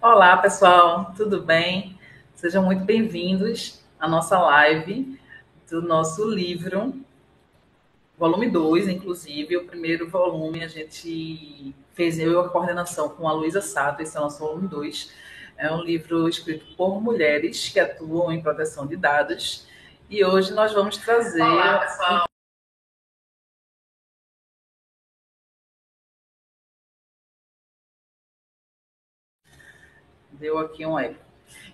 Olá, pessoal, tudo bem? Sejam muito bem-vindos à nossa live do nosso livro, volume 2, inclusive. O primeiro volume a gente fez eu a coordenação com a Luísa Sato, esse é o nosso volume 2. É um livro escrito por mulheres que atuam em proteção de dados. E hoje nós vamos trazer. Olá, pessoal. Deu aqui um eco.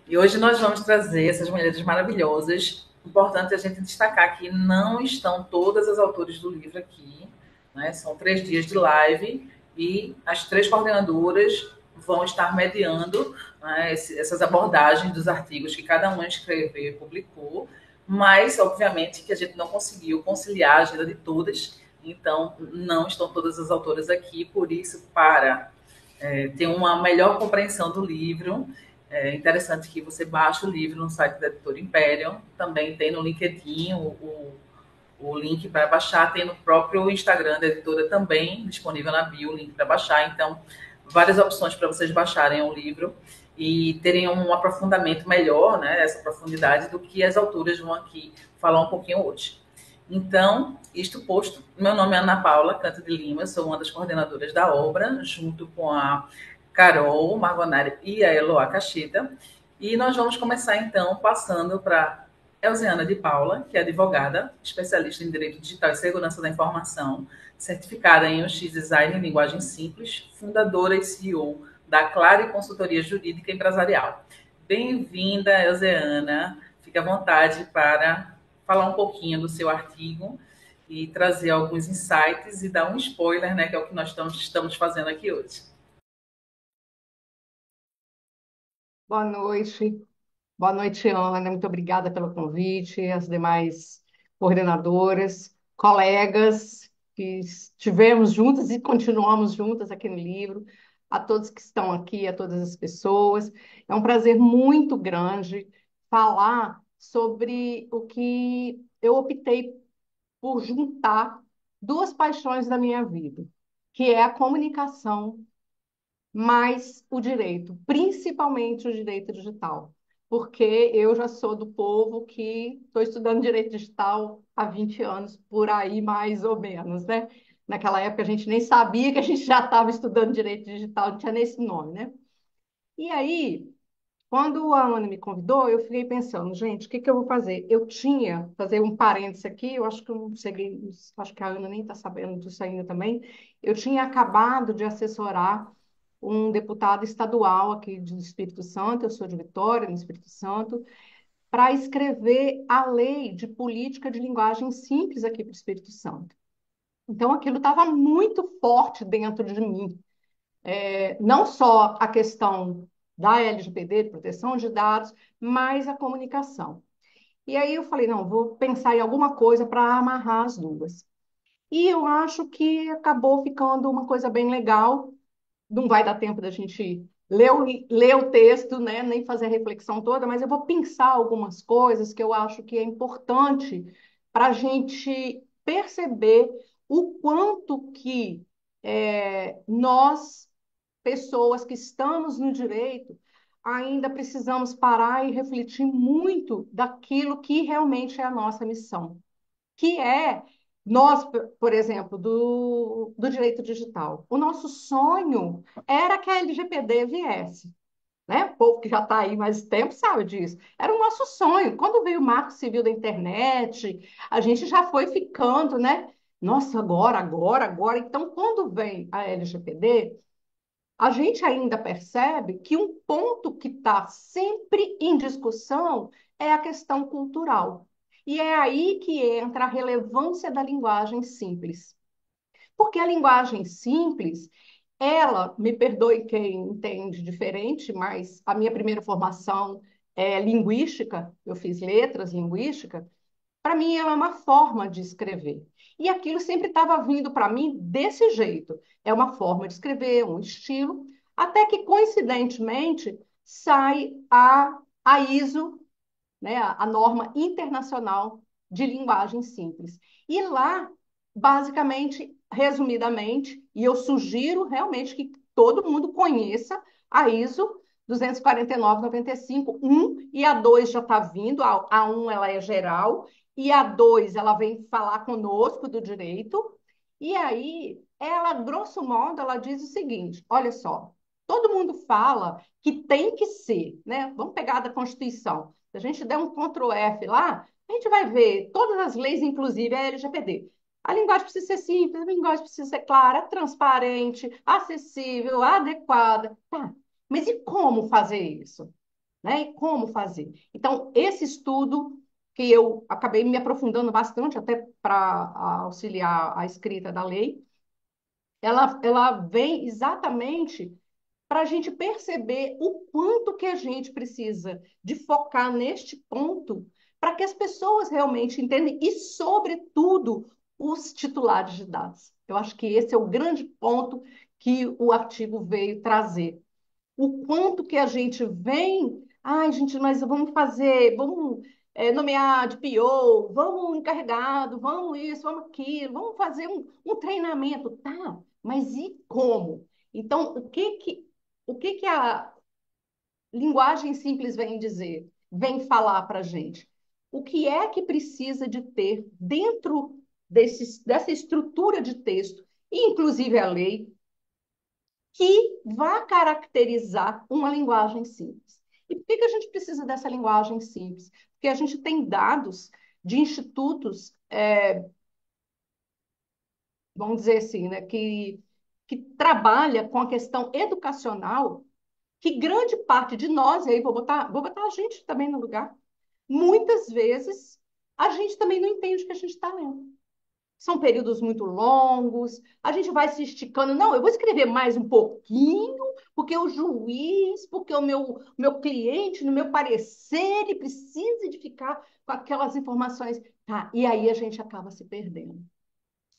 E hoje nós vamos trazer essas mulheres maravilhosas. Importante a gente destacar que não estão todas as autores do livro aqui, né? São 3 dias de live e as 3 coordenadoras vão estar mediando, né, essas abordagens dos artigos que cada uma escreveu e publicou, mas obviamente que a gente não conseguiu conciliar a agenda de todas, então não estão todas as autoras aqui, por isso, para ter uma melhor compreensão do livro. É interessante que você baixe o livro no site da Editora Imperium, também tem no LinkedIn o link para baixar, tem no próprio Instagram da editora também disponível na bio o link para baixar. Então, várias opções para vocês baixarem o livro e terem um aprofundamento melhor, né, essa profundidade do que as autoras vão aqui falar um pouquinho hoje. Então, isto posto, meu nome é Ana Paula Canto de Lima, sou uma das coordenadoras da obra, junto com a Carol Margonari e a Eloá Cacheta. E nós vamos começar, então, passando para Elzeana de Paula, que é advogada, especialista em Direito Digital e Segurança da Informação, certificada em UX Design em Linguagem Simples, fundadora e CEO da Clare Consultoria Jurídica Empresarial. Bem-vinda, Elzeana. Fique à vontade para falar um pouquinho do seu artigo e trazer alguns insights e dar um spoiler, né, que é o que nós estamos fazendo aqui hoje. Boa noite. Boa noite, Ana. Muito obrigada pelo convite, as demais coordenadoras, colegas que estivemos juntas e continuamos juntas aqui no livro, a todos que estão aqui, a todas as pessoas. É um prazer muito grande falar sobre o que eu optei por juntar duas paixões da minha vida, que é a comunicação mais o direito, principalmente o direito digital, porque eu já sou do povo que estou estudando direito digital há 20 anos, por aí mais ou menos, né? Naquela época a gente nem sabia que a gente já estava estudando direito digital, não tinha nem esse nome, né? E aí, quando a Ana me convidou, eu fiquei pensando, gente, o que que eu vou fazer? Eu tinha, fazer um parênteses aqui, eu acho que eu não cheguei, acho que a Ana nem está sabendo disso ainda também, eu tinha acabado de assessorar um deputado estadual aqui do Espírito Santo, eu sou de Vitória, no Espírito Santo, para escrever a lei de política de linguagem simples aqui para o Espírito Santo. Então, aquilo estava muito forte dentro de mim. Não só a questão da LGPD, de proteção de dados, mas a comunicação. E aí eu falei, não, vou pensar em alguma coisa para amarrar as duas. E eu acho que acabou ficando uma coisa bem legal. Não vai dar tempo da gente ler o texto, né, nem fazer a reflexão toda, mas eu vou pensar algumas coisas que eu acho que é importante para a gente perceber o quanto que nós, pessoas que estamos no direito, ainda precisamos parar e refletir muito daquilo que realmente é a nossa missão, que é nós, por exemplo, do direito digital. O nosso sonho era que a LGPD viesse. Né? O povo que já está aí mais tempo sabe disso. Era o nosso sonho. Quando veio o Marco Civil da Internet, a gente já foi ficando, né? Nossa, agora, agora, agora. Então, quando vem a LGPD, a gente ainda percebe que um ponto que está sempre em discussão é a questão cultural. E é aí que entra a relevância da linguagem simples. Porque a linguagem simples, ela, me perdoe quem entende diferente, mas a minha primeira formação é linguística, eu fiz letras linguística, para mim ela é uma forma de escrever. E aquilo sempre estava vindo para mim desse jeito. É uma forma de escrever, um estilo, até que coincidentemente sai a ISO, né, a norma internacional de linguagem simples. E lá, basicamente, resumidamente, e eu sugiro realmente que todo mundo conheça a ISO, 249,95, e a 2 já está vindo, a 1 ela é geral, e a 2 ela vem falar conosco do direito, e aí ela, grosso modo, ela diz o seguinte, olha só, todo mundo fala que tem que ser, né? Vamos pegar da Constituição. Se a gente der um Ctrl F lá, a gente vai ver todas as leis, inclusive a LGPD. A linguagem precisa ser simples, a linguagem precisa ser clara, transparente, acessível, adequada. Tá, mas e como fazer isso? Né? E como fazer? Então, esse estudo que eu acabei me aprofundando bastante até para auxiliar a escrita da lei, ela vem exatamente para a gente perceber o quanto que a gente precisa de focar neste ponto para que as pessoas realmente entendam e, sobretudo, os titulares de dados. Eu acho que esse é o grande ponto que o artigo veio trazer. O quanto que a gente vem, ai, gente, mas vamos fazer, vamos nomear de PO, vamos encarregado, vamos isso, vamos aquilo, vamos fazer um treinamento, tá? Mas e como? Então, o que que a linguagem simples vem dizer? Vem falar para a gente? O que é que precisa de ter dentro dessa estrutura de texto, inclusive a lei, que vá caracterizar uma linguagem simples. E por que a gente precisa dessa linguagem simples? Porque a gente tem dados de institutos, vamos dizer assim, né, que trabalha com a questão educacional, que grande parte de nós, e aí vou botar a gente também no lugar, muitas vezes a gente também não entende o que a gente está lendo. São períodos muito longos, a gente vai se esticando. Não, eu vou escrever mais um pouquinho, porque o juiz, porque o meu cliente, no meu parecer, ele precisa de ficar com aquelas informações. Tá, e aí a gente acaba se perdendo.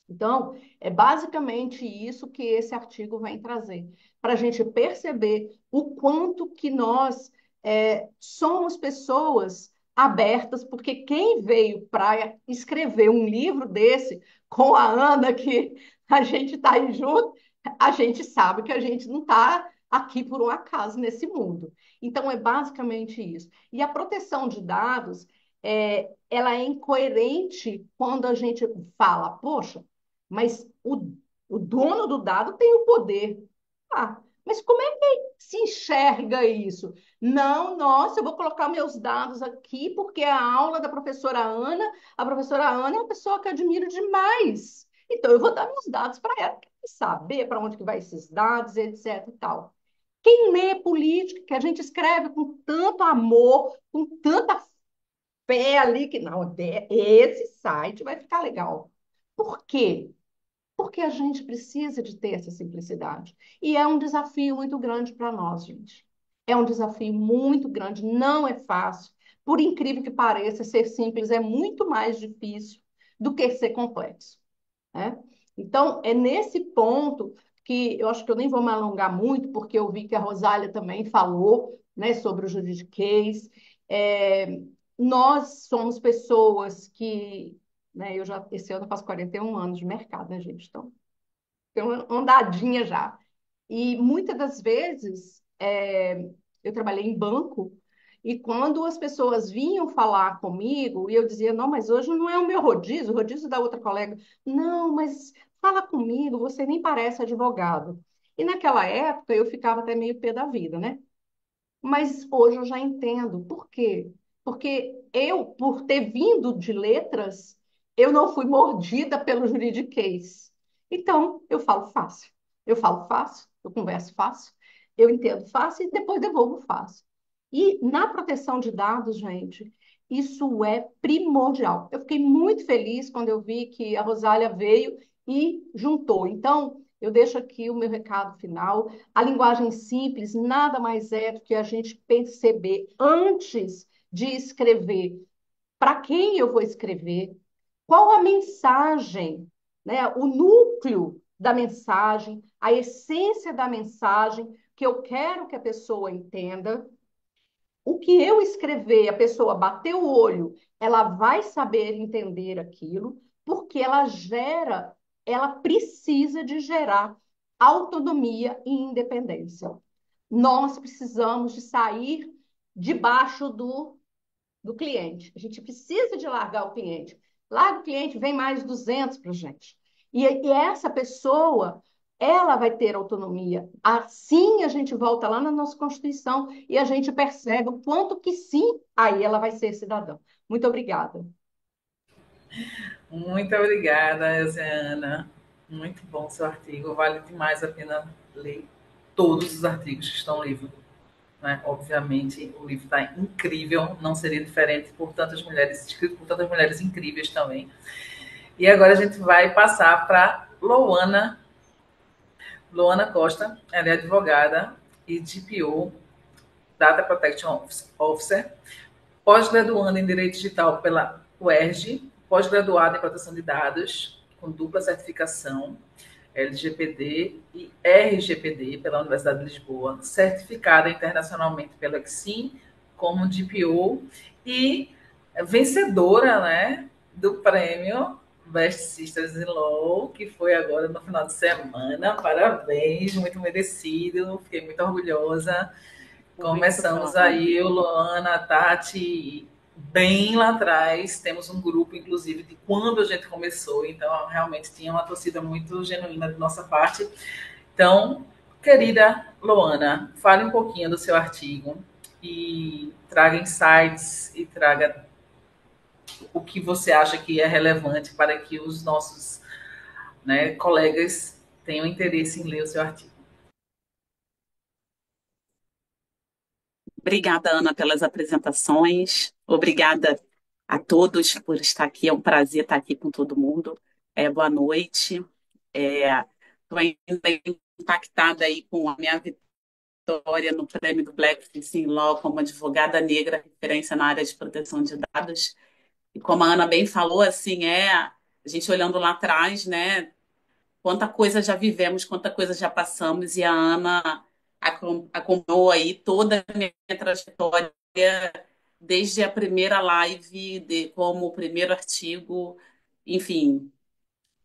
Então, é basicamente isso que esse artigo vem trazer, para a gente perceber o quanto que nós somos pessoas abertas, porque quem veio para escrever um livro desse com a Ana, que a gente está aí junto, a gente sabe que a gente não está aqui por um acaso nesse mundo. Então, é basicamente isso. E a proteção de dados, ela é incoerente quando a gente fala, poxa, mas o dono do dado tem o poder. Ah, mas como é que se enxerga isso? Não, nossa, eu vou colocar meus dados aqui porque é a aula da a professora Ana é uma pessoa que eu admiro demais. Então, eu vou dar meus dados para ela, saber para onde que vai esses dados, etc. e tal. Quem lê política, que a gente escreve com tanto amor, com tanta fé ali, que não, esse site vai ficar legal. Por quê? Porque a gente precisa de ter essa simplicidade. E é um desafio muito grande para nós, gente. É um desafio muito grande, não é fácil. Por incrível que pareça, ser simples é muito mais difícil do que ser complexo, né? Então, é nesse ponto que eu acho que eu nem vou me alongar muito, porque eu vi que a Rosália também falou, né, sobre o juridiquês. É, nós somos pessoas que, né, esse ano eu faço 41 anos de mercado, né, gente? Então, tem uma andadinha já. E muitas das vezes eu trabalhei em banco e quando as pessoas vinham falar comigo e eu dizia, não, mas hoje não é o rodízio da outra colega. Não, mas fala comigo, você nem parece advogado. E naquela época eu ficava até meio pé da vida, né? Mas hoje eu já entendo. Por quê? Porque eu, por ter vindo de letras, eu não fui mordida pelo juridiquês. Então, eu falo fácil. Eu falo fácil, eu converso fácil, eu entendo fácil e depois devolvo fácil. E na proteção de dados, gente, isso é primordial. Eu fiquei muito feliz quando eu vi que a Rosália veio e juntou. Então, eu deixo aqui o meu recado final. A linguagem simples nada mais é do que a gente perceber antes de escrever para quem eu vou escrever, qual a mensagem, né? O núcleo da mensagem, a essência da mensagem que eu quero que a pessoa entenda. O que eu escrever, a pessoa bater o olho, ela vai saber entender aquilo, porque ela precisa de gerar autonomia e independência. nós precisamos de sair debaixo do cliente. A gente precisa de largar o cliente. Larga o cliente, vem mais 200 para a gente. E essa pessoa, ela vai ter autonomia. Assim a gente volta lá na nossa Constituição e a gente percebe o quanto que sim, aí ela vai ser cidadã. Muito obrigada. Muito obrigada, Eusiana. Muito bom o seu artigo. Vale demais a pena ler todos os artigos que estão no livro. Né? Obviamente, o livro está incrível, não seria diferente por tantas mulheres, escrito por tantas mulheres incríveis também. E agora a gente vai passar para Loana Costa, ela é advogada e DPO, Data Protection Officer, pós-graduando em Direito Digital pela UERJ, pós-graduada em Proteção de Dados, com dupla certificação, LGPD e RGPD pela Universidade de Lisboa, certificada internacionalmente pelo Exim como DPO e vencedora, né, do prêmio Best Sisters in Law, que foi agora no final de semana. Parabéns, muito merecido, fiquei muito orgulhosa. Muito Começamos bom. aí, eu, Luana, Tati, bem lá atrás. Temos um grupo, inclusive, de quando a gente começou. Então, realmente tinha uma torcida muito genuína de nossa parte. Então, querida Luana, fale um pouquinho do seu artigo e traga insights e traga o que você acha que é relevante para que os nossos, né, colegas tenham interesse em ler o seu artigo. Obrigada, Ana, pelas apresentações. Obrigada a todos por estar aqui. É um prazer estar aqui com todo mundo. Boa noite. Estou ainda impactada aí com a minha vitória no prêmio do Black Citizen Law como advogada negra, referência na área de proteção de dados. E como a Ana bem falou, assim, a gente olhando lá atrás, né? Quanta coisa já vivemos, quanta coisa já passamos, e a Ana acompanhou aí toda a minha trajetória, desde a primeira live, como o primeiro artigo, enfim,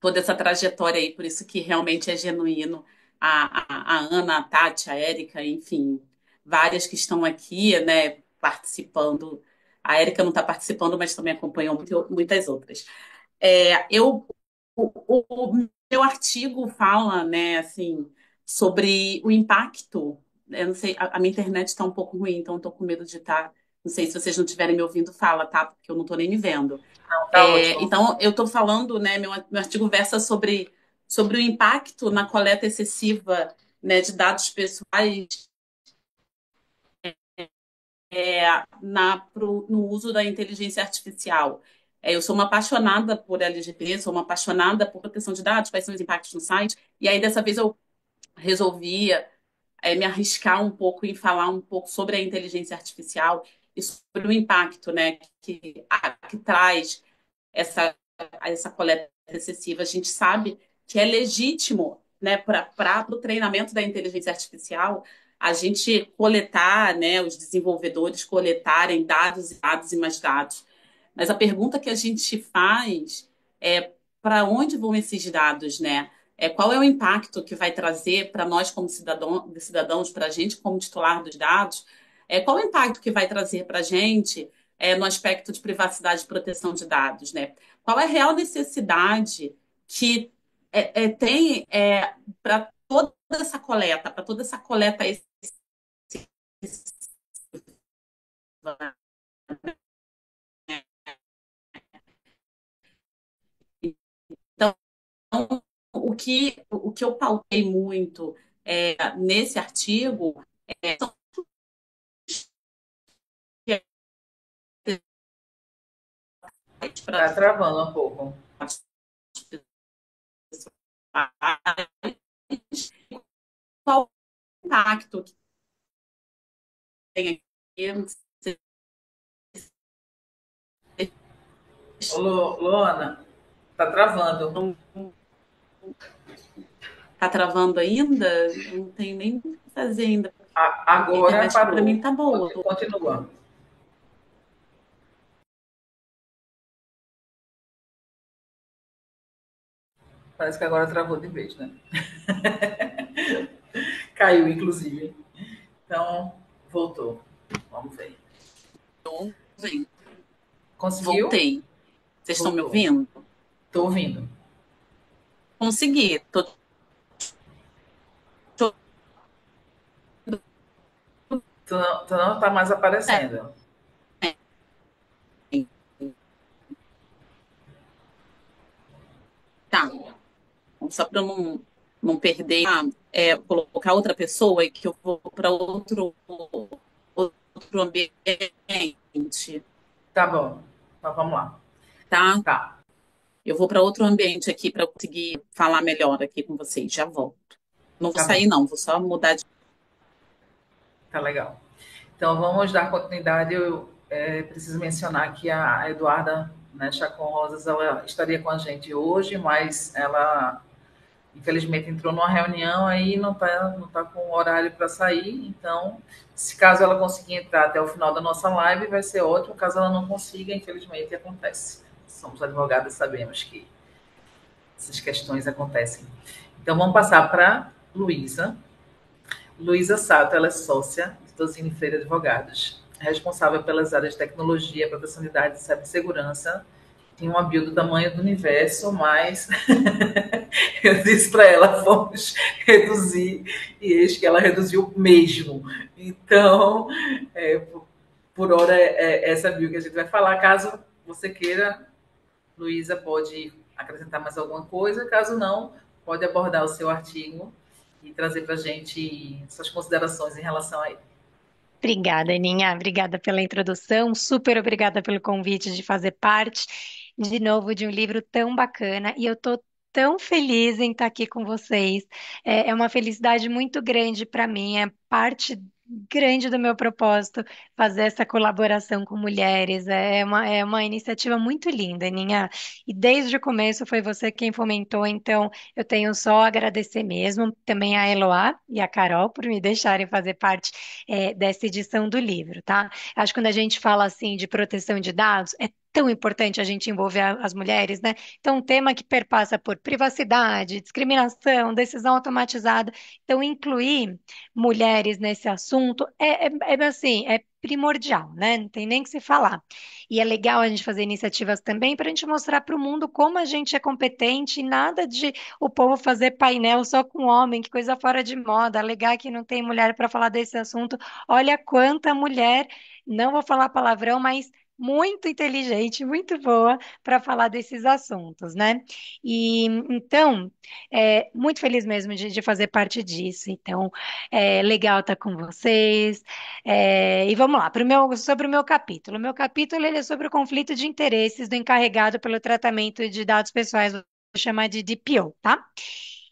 toda essa trajetória aí, por isso que realmente é genuíno. A Ana, a Tati, a Érica, enfim, várias que estão aqui, né, participando. A Érica não está participando, mas também acompanhou muitas outras. O meu artigo fala, né, assim, sobre o impacto. Eu não sei, a minha internet está um pouco ruim, então estou com medo de estar. Não sei se vocês não estiverem me ouvindo, fala, tá? Porque eu não estou nem me vendo. Não, tá ótimo. Então, eu estou falando, né, meu artigo versa sobre o impacto na coleta excessiva, né, de dados pessoais no uso da inteligência artificial. Eu sou uma apaixonada por LGPD, sou uma apaixonada por proteção de dados, quais são os impactos no site, e aí dessa vez eu resolvi me arriscar um pouco em falar um pouco sobre a inteligência artificial e sobre o impacto, né, que traz essa coleta excessiva. A gente sabe que é legítimo, né, para o treinamento da inteligência artificial, a gente coletar, né, os desenvolvedores coletarem dados e dados e mais dados. Mas a pergunta que a gente faz é para onde vão esses dados, né? Qual é o impacto que vai trazer para nós como cidadãos, para a gente como titular dos dados? Qual é o impacto que vai trazer para a gente no aspecto de privacidade e proteção de dados, né? Qual é a real necessidade que tem para toda essa coleta excessiva, né? Então, o que eu pautei muito nesse artigo são para Tá travando um pouco. qual o impacto que tem aqui. Ô, Luana, tá travando. Está travando ainda? Eu não tenho nem o que fazer ainda. A Agora internet aqui para mim parou. tá boa. Continua. Parece que agora travou de vez, né? Caiu, inclusive. Então, voltou. Vamos ver. Tô vendo. Conseguiu? Voltei. Vocês estão me Voltou. ouvindo? Tô ouvindo. Consegui. Tu não tá mais aparecendo. Tá. Só para não perder, colocar outra pessoa e que eu vou para outro ambiente, Tá bom. Então vamos lá. tá? Tá, Eu vou para outro ambiente aqui para conseguir falar melhor aqui com vocês. Já volto. Não vou tá bom. sair, não, vou só mudar de. Tá legal. Então vamos dar continuidade. Eu preciso mencionar que a Eduarda, né, Chacon Rosas, ela estaria com a gente hoje, mas ela infelizmente entrou numa reunião aí não tá com horário para sair. Então, se caso ela conseguir entrar até o final da nossa live, vai ser ótimo. Caso ela não consiga, infelizmente acontece. Somos advogados, sabemos que essas questões acontecem. Então, vamos passar para Luísa. Luísa Sato, ela é sócia de Tosini Freire Advogados, responsável pelas áreas de tecnologia, proteção de dados e cibersegurança. Tem uma bio do tamanho do universo, mas eu disse para ela, vamos reduzir, e eis que ela reduziu mesmo. Então, por hora, é essa bio que a gente vai falar. Caso você queira, Luísa pode acrescentar mais alguma coisa, caso não, pode abordar o seu artigo e trazer para a gente suas considerações em relação a ele. Obrigada, Aninha. Obrigada pela introdução. Super obrigada pelo convite de fazer parte, de novo, de um livro tão bacana. E eu estou tão feliz em estar aqui com vocês. É uma felicidade muito grande para mim. É parte grande do meu propósito fazer essa colaboração com mulheres. É uma iniciativa muito linda, Aninha. E desde o começo foi você quem fomentou, então eu tenho só a agradecer mesmo. Também a Eloá e a Carol por me deixarem fazer parte dessa edição do livro, tá? Acho que quando a gente fala assim de proteção de dados, é tão importante a gente envolver as mulheres, né? Então, um tema que perpassa por privacidade, discriminação, decisão automatizada. Então, incluir mulheres nesse assunto assim, é primordial, né? Não tem nem que se falar. E é legal a gente fazer iniciativas também para a gente mostrar para o mundo como a gente é competente e nada de o povo fazer painel só com homem, que coisa fora de moda, alegar que não tem mulher para falar desse assunto. Olha quanta mulher, não vou falar palavrão, mas muito inteligente, muito boa para falar desses assuntos, né? E então, muito feliz mesmo de fazer parte disso. Então, é legal estar com vocês. E vamos lá, sobre o meu capítulo. O meu capítulo ele é sobre o conflito de interesses do encarregado pelo tratamento de dados pessoais, vou chamar de DPO, tá?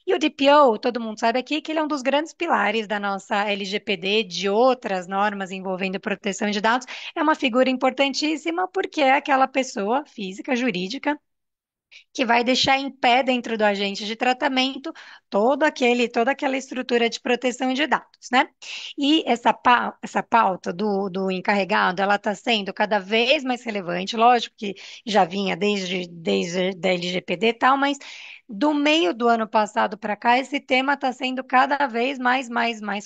E o DPO, todo mundo sabe aqui que ele é um dos grandes pilares da nossa LGPD, de outras normas envolvendo proteção de dados. É uma figura importantíssima porque é aquela pessoa física, jurídica, que vai deixar em pé dentro do agente de tratamento toda aquela estrutura de proteção de dados, né? E essa pauta do encarregado, ela está sendo cada vez mais relevante, lógico que já vinha desde da LGPD e tal, mas do meio do ano passado para cá, esse tema está sendo cada vez mais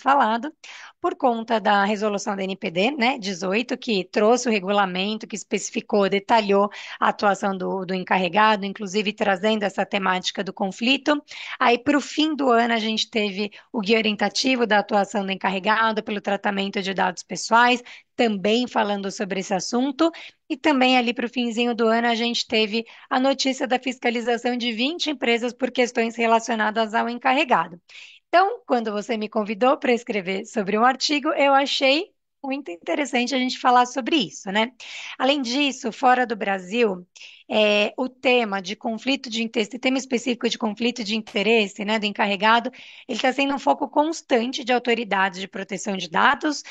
falado por conta da resolução da NPD, né, 18, que trouxe o regulamento, que especificou, detalhou a atuação do encarregado, inclusive trazendo essa temática do conflito. Aí, para o fim do ano, a gente teve o guia orientativo da atuação do encarregado pelo tratamento de dados pessoais, também falando sobre esse assunto. E também ali para o finzinho do ano, a gente teve a notícia da fiscalização de 20 empresas por questões relacionadas ao encarregado. Então, quando você me convidou para escrever sobre um artigo, eu achei muito interessante a gente falar sobre isso, né? Além disso, fora do Brasil, o tema de conflito de interesse, tema específico de conflito de interesse, né, do encarregado, ele está sendo um foco constante de autoridades de proteção de dados,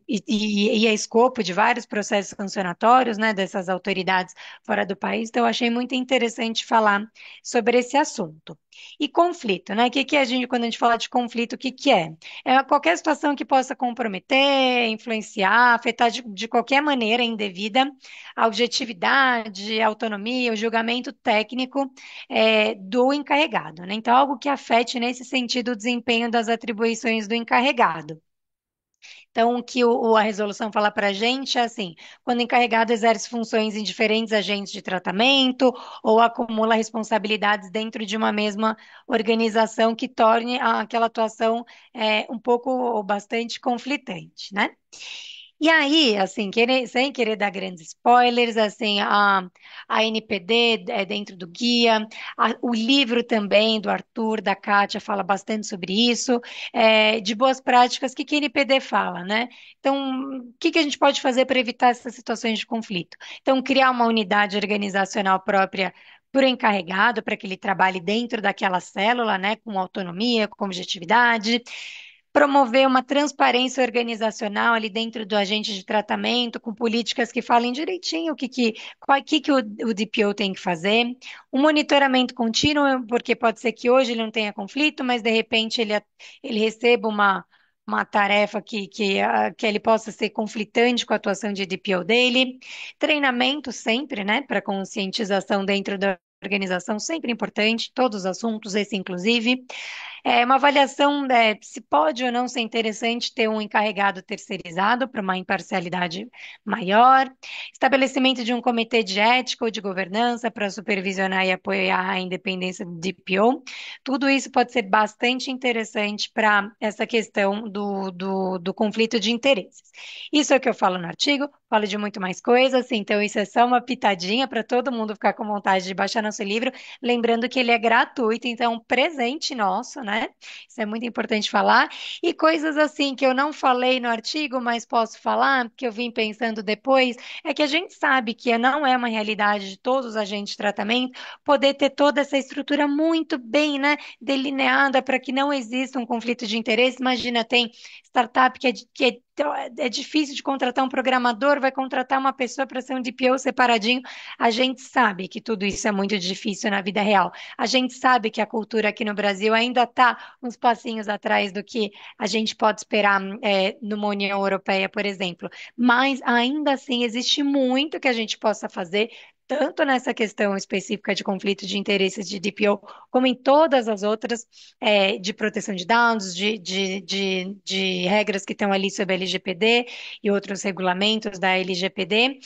e é escopo de vários processos sancionatórios, né, dessas autoridades fora do país. Então, eu achei muito interessante falar sobre esse assunto. E conflito, né? O que que a gente, quando a gente fala de conflito, o que que é? É qualquer situação que possa comprometer, influenciar, afetar de qualquer maneira indevida a objetividade, a autonomia, o julgamento técnico do encarregado, né? Então, algo que afete nesse sentido o desempenho das atribuições do encarregado. Então, o que a resolução fala para a gente é assim: quando o encarregado exerce funções em diferentes agentes de tratamento ou acumula responsabilidades dentro de uma mesma organização que torne aquela atuação um pouco ou bastante conflitante, né? E aí, assim, sem querer dar grandes spoilers, assim, a NPD é dentro do guia, o livro também do Arthur, da Kátia, fala bastante sobre isso, de boas práticas, que a NPD fala, né? Então, o que a gente pode fazer para evitar essas situações de conflito? Então, criar uma unidade organizacional própria para o encarregado, para que ele trabalhe dentro daquela célula, né, com autonomia, com objetividade, promover uma transparência organizacional ali dentro do agente de tratamento, com políticas que falem direitinho o que o DPO tem que fazer, um monitoramento contínuo, porque pode ser que hoje ele não tenha conflito, mas de repente ele receba uma tarefa que ele possa ser conflitante com a atuação de DPO dele, treinamento sempre, né, para conscientização dentro da organização, sempre importante, todos os assuntos, esse inclusive. Uma avaliação se pode ou não ser interessante ter um encarregado terceirizado para uma imparcialidade maior, estabelecimento de um comitê de ética ou de governança para supervisionar e apoiar a independência do DPO. Tudo isso pode ser bastante interessante para essa questão do conflito de interesses. Isso é o que eu falo no artigo, falo de muito mais coisas, então isso é só uma pitadinha para todo mundo ficar com vontade de baixar nosso livro. Lembrando que ele é gratuito, então é um presente nosso, né? Isso é muito importante falar. E coisas assim que eu não falei no artigo, mas posso falar, que eu vim pensando depois, é que a gente sabe que não é uma realidade de todos os agentes de tratamento poder ter toda essa estrutura muito bem, né, delineada para que não exista um conflito de interesse. Imagina, tem startup que é difícil de contratar um programador, vai contratar uma pessoa para ser um DPO separadinho. A gente sabe que tudo isso é muito difícil na vida real. A gente sabe que a cultura aqui no Brasil ainda está uns passinhos atrás do que a gente pode esperar numa União Europeia, por exemplo. Mas ainda assim existe muito que a gente possa fazer. Tanto nessa questão específica de conflito de interesses de DPO, como em todas as outras de proteção de dados, de regras que estão ali sobre a LGPD e outros regulamentos da LGPD,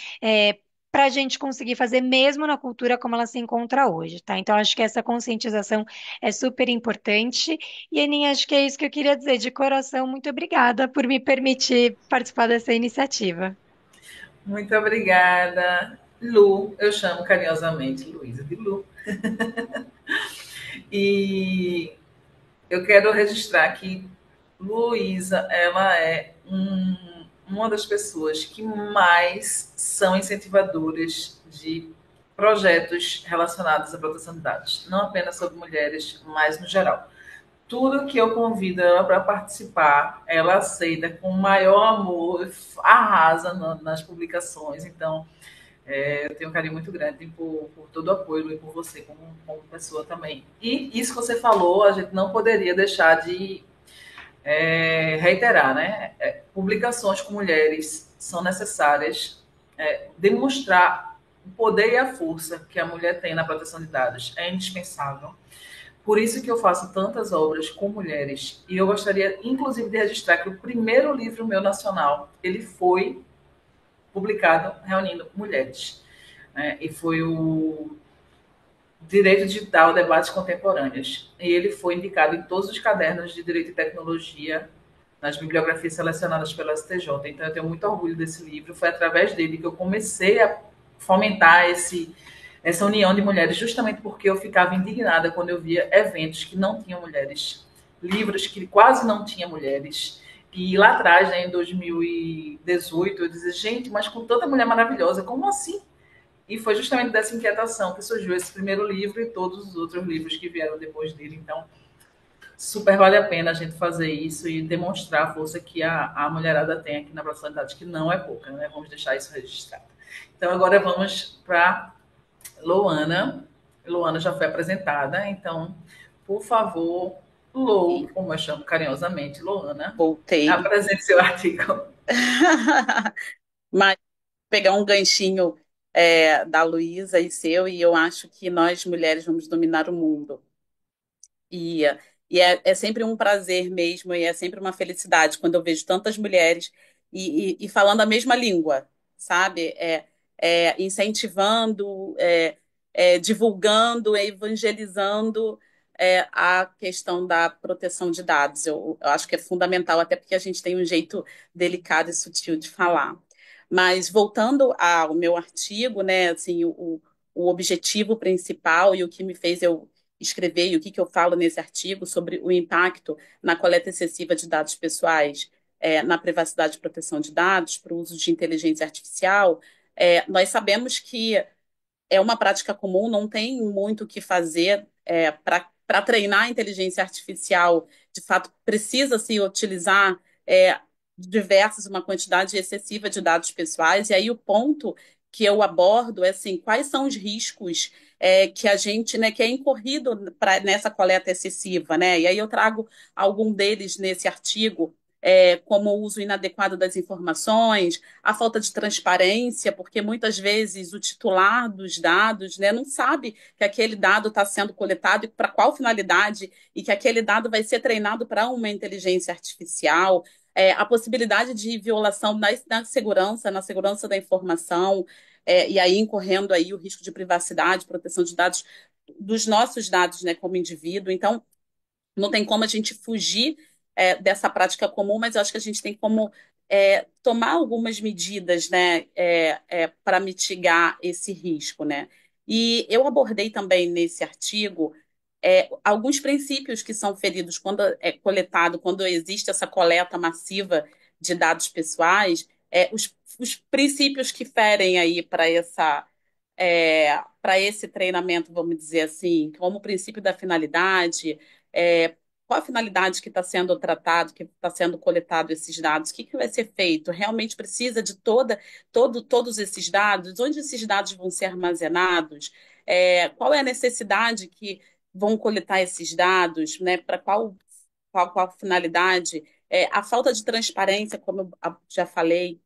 para a gente conseguir fazer mesmo na cultura como ela se encontra hoje, tá? Então, acho que essa conscientização é super importante. E, Aninha, acho que é isso que eu queria dizer. De coração, muito obrigada por me permitir participar dessa iniciativa. Muito obrigada, Lu. Eu chamo carinhosamente Luísa de Lu. E eu quero registrar que Luísa, ela é uma das pessoas que mais são incentivadoras de projetos relacionados à proteção de dados, não apenas sobre mulheres, mas no geral. Tudo que eu convido ela para participar, ela aceita com o maior amor, arrasa nas publicações. Então, eu tenho um carinho muito grande por todo o apoio e por você como pessoa também. E isso que você falou, a gente não poderia deixar de reiterar, né? Publicações com mulheres são necessárias. Demonstrar o poder e a força que a mulher tem na proteção de dados é indispensável. Por isso que eu faço tantas obras com mulheres. E eu gostaria, inclusive, de registrar que o primeiro livro meu nacional, ele foi publicado reunindo mulheres. E foi o Direito Digital, Debates Contemporâneos. E ele foi indicado em todos os cadernos de Direito e Tecnologia, nas bibliografias selecionadas pela STJ. Então, eu tenho muito orgulho desse livro. Foi através dele que eu comecei a fomentar essa união de mulheres, justamente porque eu ficava indignada quando eu via eventos que não tinham mulheres, livros que quase não tinham mulheres. E lá atrás, né, em 2018, eu dizia, gente, mas com tanta mulher maravilhosa, como assim? E foi justamente dessa inquietação que surgiu esse primeiro livro e todos os outros livros que vieram depois dele. Então, super vale a pena a gente fazer isso e demonstrar a força que a mulherada tem aqui na proximidade, que não é pouca, né? Vamos deixar isso registrado. Então, agora vamos para Luana. Luana já foi apresentada, então, por favor, Lu, como eu chamo carinhosamente, Luana, Voltei. apresente seu artigo. Mas pegar um ganchinho da Luísa e seu, e eu acho que nós mulheres vamos dominar o mundo. E E é sempre um prazer mesmo, e é sempre uma felicidade quando eu vejo tantas mulheres e falando a mesma língua, sabe? Incentivando, divulgando, evangelizando a questão da proteção de dados. Eu acho que é fundamental, até porque a gente tem um jeito delicado e sutil de falar. Mas voltando ao meu artigo, né, assim, o objetivo principal e o que me fez eu escrever e o que eu falo nesse artigo sobre o impacto na coleta excessiva de dados pessoais, na privacidade e proteção de dados, para o uso de inteligência artificial, nós sabemos que é uma prática comum, não tem muito o que fazer para treinar a inteligência artificial. De fato, precisa se utilizar diversas, uma quantidade excessiva de dados pessoais. E aí o ponto que eu abordo é assim, quais são os riscos que a gente, né, que é incorrido nessa coleta excessiva, né? E aí eu trago algum deles nesse artigo, como o uso inadequado das informações, a falta de transparência, porque muitas vezes o titular dos dados, né, não sabe que aquele dado está sendo coletado e para qual finalidade, e que aquele dado vai ser treinado para uma inteligência artificial. A possibilidade de violação na segurança da informação, e aí incorrendo aí o risco de privacidade, proteção de dados, dos nossos dados, né, como indivíduo. Então, não tem como a gente fugir dessa prática comum, mas eu acho que a gente tem como tomar algumas medidas, né, para mitigar esse risco, né? E eu abordei também nesse artigo alguns princípios que são feridos quando é coletado, quando existe essa coleta massiva de dados pessoais, os princípios que ferem aí para esse treinamento, vamos dizer assim, como o princípio da finalidade, qual a finalidade que está sendo tratado, que está sendo coletado esses dados, o que vai ser feito? Realmente precisa de todos esses dados? Onde esses dados vão ser armazenados? Qual é a necessidade que vão coletar esses dados, né? Para qual a finalidade? A falta de transparência, como eu já falei,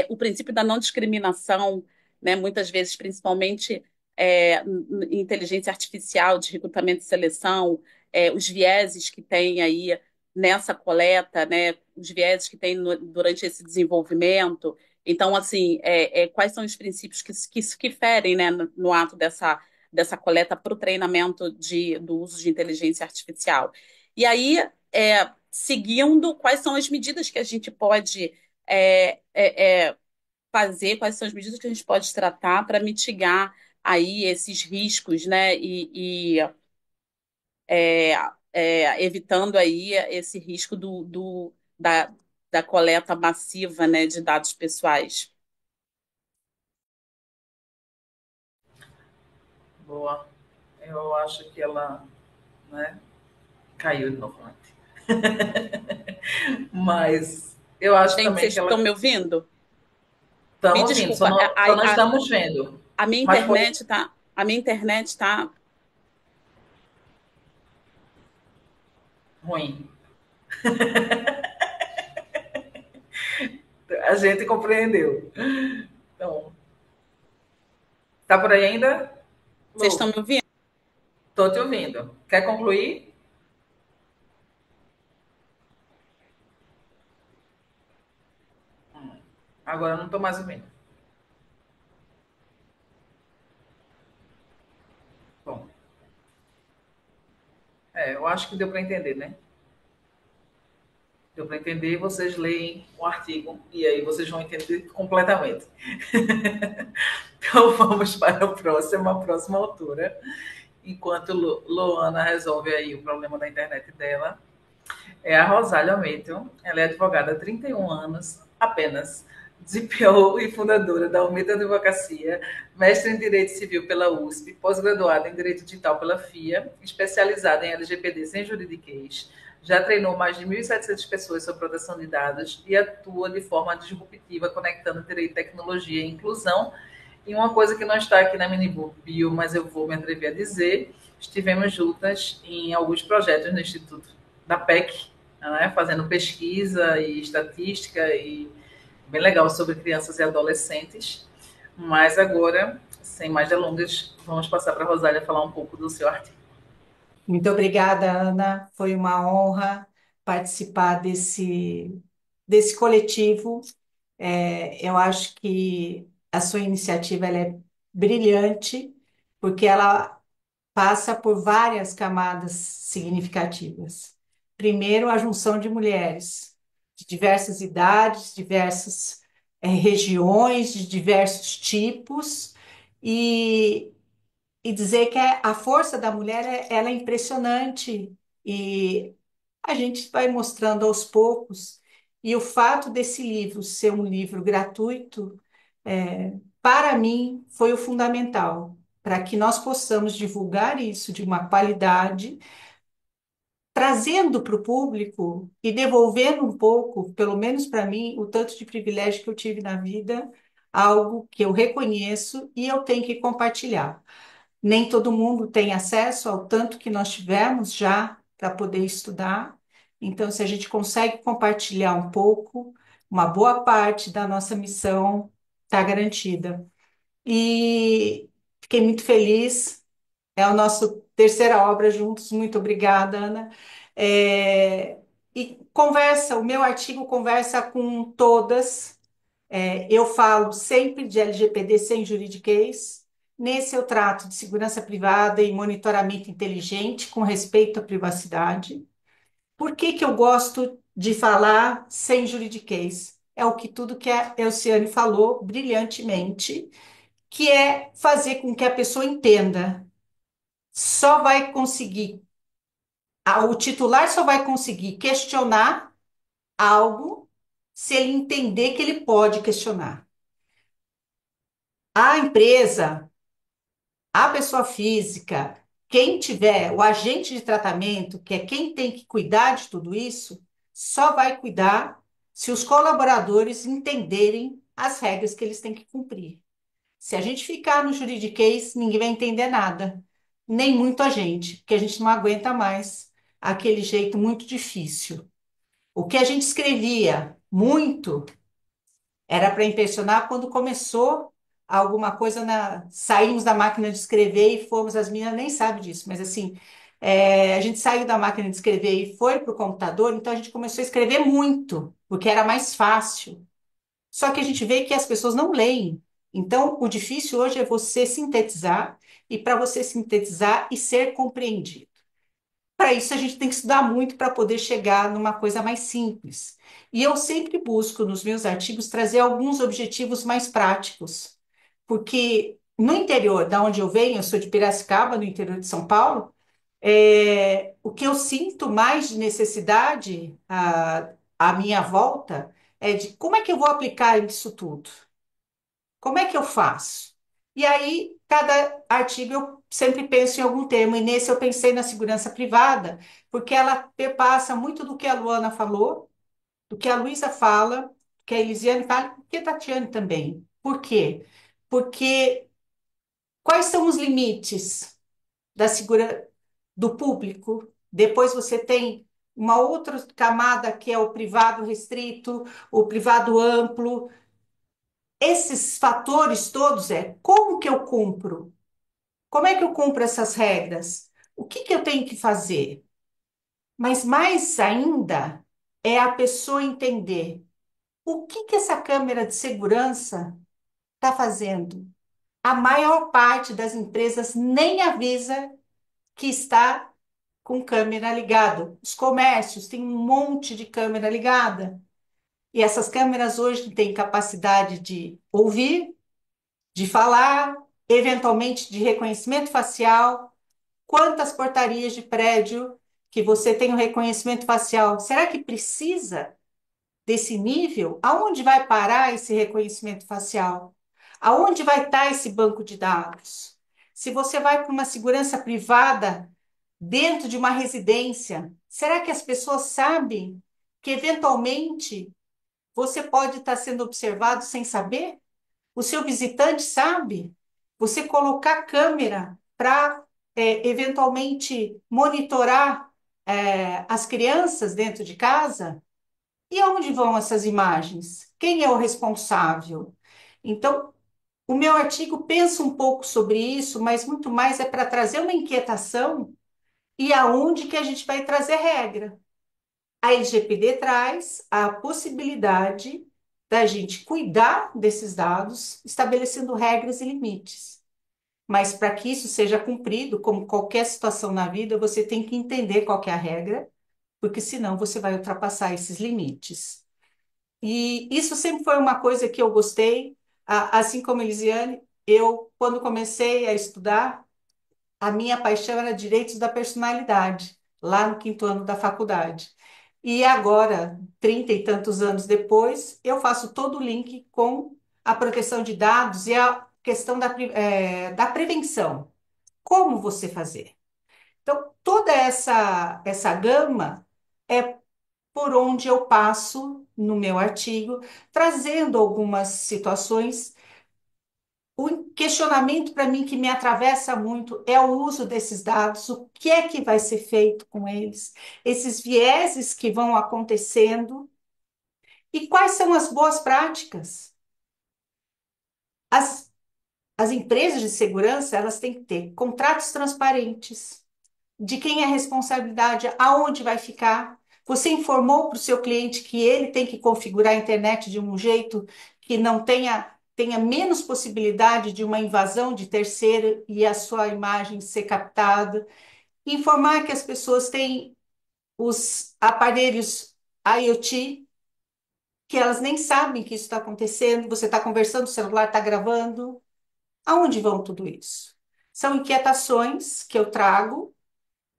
o princípio da não discriminação, né, muitas vezes, principalmente em inteligência artificial, de recrutamento e seleção, os vieses que tem aí nessa coleta, né, os vieses que tem durante esse desenvolvimento. Então, assim, quais são os princípios que ferem, né, no ato dessa coleta para o treinamento do uso de inteligência artificial? E aí, seguindo, quais são as medidas que a gente pode fazer, quais são as medidas que a gente pode tratar para mitigar aí esses riscos, né? É, evitando aí esse risco da coleta massiva, né, de dados pessoais. Boa. Eu acho que ela, né, caiu novamente. Mas eu acho Gente, também vocês que ela estão me ouvindo? Me estão ouvindo, desculpa, só não estamos vendo. a minha Mas foi internet tá, a minha internet tá. ruim. A gente compreendeu. Então, tá por aí ainda? Vocês estão Lu, me ouvindo? tô te ouvindo. Quer concluir? Agora eu não tô mais ouvindo. Bom, eu acho que deu para entender, né? Deu para entender, vocês leem o artigo e aí vocês vão entender completamente. Então vamos para a próxima autora. Enquanto Luana resolve aí o problema da internet dela, é a Rosália Meitel. Ela é advogada há 31 anos, apenas, DPO e fundadora da Almeida Advocacia, mestre em Direito Civil pela USP, pós-graduada em Direito Digital pela FIA, especializada em LGPD sem juridiquês. Já treinou mais de 1.700 pessoas sobre proteção de dados e atua de forma disruptiva, conectando direito, tecnologia e inclusão. E uma coisa que não está aqui na mini bio, mas eu vou me atrever a dizer, estivemos juntas em alguns projetos no Instituto da PEC, né, fazendo pesquisa e estatística e bem legal sobre crianças e adolescentes. Mas agora, sem mais delongas, vamos passar para a Rosália falar um pouco do seu artigo. Muito obrigada, Ana. Foi uma honra participar desse coletivo. Eu acho que a sua iniciativa ela é brilhante, porque ela passa por várias camadas significativas. Primeiro, a junção de mulheres de diversas idades, diversas regiões, de diversos tipos, e dizer que a força da mulher ela é impressionante e a gente vai mostrando aos poucos. E o fato desse livro ser um livro gratuito, para mim, foi o fundamental, para que nós possamos divulgar isso de uma qualidade, trazendo para o público e devolvendo um pouco, pelo menos para mim, o tanto de privilégio que eu tive na vida, algo que eu reconheço e eu tenho que compartilhar. Nem todo mundo tem acesso ao tanto que nós tivemos já para poder estudar. Então, se a gente consegue compartilhar um pouco, uma boa parte da nossa missão está garantida. E fiquei muito feliz. É a nossa terceira obra juntos. Muito obrigada, Ana. É, e conversa, o meu artigo conversa com todas. Eu falo sempre de LGPD sem juridiquês. Nesse eu trato de segurança privada e monitoramento inteligente com respeito à privacidade. Por que que eu gosto de falar sem juridiquês? É o que tudo que a Elciane falou brilhantemente, que é fazer com que a pessoa entenda. Só vai conseguir, o titular só vai conseguir questionar algo se ele entender que ele pode questionar. A empresa, a pessoa física, quem tiver o agente de tratamento, que é quem tem que cuidar de tudo isso, só vai cuidar se os colaboradores entenderem as regras que eles têm que cumprir. Se a gente ficar no juridiquês, ninguém vai entender nada, nem muito a gente, porque a gente não aguenta mais aquele jeito muito difícil. O que a gente escrevia muito era para impressionar quando começou alguma coisa saímos da máquina de escrever e fomos, as meninas nem sabem disso, mas assim, a gente saiu da máquina de escrever e foi para o computador, então a gente começou a escrever muito, porque era mais fácil. Só que a gente vê que as pessoas não leem. Então, o difícil hoje é você sintetizar, e para você sintetizar e ser compreendido. Para isso, a gente tem que estudar muito para poder chegar numa coisa mais simples. E eu sempre busco nos meus artigos trazer alguns objetivos mais práticos, porque no interior, da onde eu venho, eu sou de Piracicaba, no interior de São Paulo, o que eu sinto mais de necessidade à minha volta é de como é que eu vou aplicar isso tudo? Como é que eu faço? E aí, cada artigo eu sempre penso em algum termo, e nesse eu pensei na segurança privada, porque ela perpassa muito do que a Luana falou, do que a Luísa fala, do que a Elisiane fala, e a Tatiane também. Por quê? Porque quais são os limites da segurança do público? Depois você tem uma outra camada que é o privado restrito, o privado amplo. Esses fatores todos como que eu cumpro? Como é que eu cumpro essas regras? O que que eu tenho que fazer? Mas mais ainda é a pessoa entender o que que essa câmera de segurança está fazendo. A maior parte das empresas nem avisa que está com câmera ligada. Os comércios têm um monte de câmera ligada. E essas câmeras hoje têm capacidade de ouvir, de falar, eventualmente de reconhecimento facial. Quantas portarias de prédio que você tem o reconhecimento facial? Será que precisa desse nível? Aonde vai parar esse reconhecimento facial? Aonde vai estar esse banco de dados? Se você vai para uma segurança privada dentro de uma residência, será que as pessoas sabem que eventualmente você pode estar sendo observado sem saber? O seu visitante sabe? Você colocar câmera para eventualmente monitorar as crianças dentro de casa? E aonde vão essas imagens? Quem é o responsável? Então, o meu artigo pensa um pouco sobre isso, mas muito mais é para trazer uma inquietação e aonde que a gente vai trazer regra. A LGPD traz a possibilidade da gente cuidar desses dados, estabelecendo regras e limites. Mas para que isso seja cumprido, como qualquer situação na vida, você tem que entender qual que é a regra, porque senão você vai ultrapassar esses limites. E isso sempre foi uma coisa que eu gostei, assim como a Elisiane, eu, quando comecei a estudar, a minha paixão era direitos da personalidade, lá no quinto ano da faculdade. E agora, 30 e tantos anos depois, eu faço todo o link com a proteção de dados e a questão da prevenção. Como você fazer? Então, toda essa gama é por onde eu passo no meu artigo, trazendo algumas situações. O questionamento para mim que me atravessa muito é o uso desses dados, o que é que vai ser feito com eles, esses vieses que vão acontecendo e quais são as boas práticas. As, as empresas de segurança, elas têm que ter contratos transparentes, de quem é a responsabilidade, aonde vai ficar. Você informou para o seu cliente que ele tem que configurar a internet de um jeito que não tenha menos possibilidade de uma invasão de terceiro e a sua imagem ser captada. Informar que as pessoas têm os aparelhos IoT, que elas nem sabem que isso está acontecendo, você está conversando, o celular está gravando. Aonde vão tudo isso? São inquietações que eu trago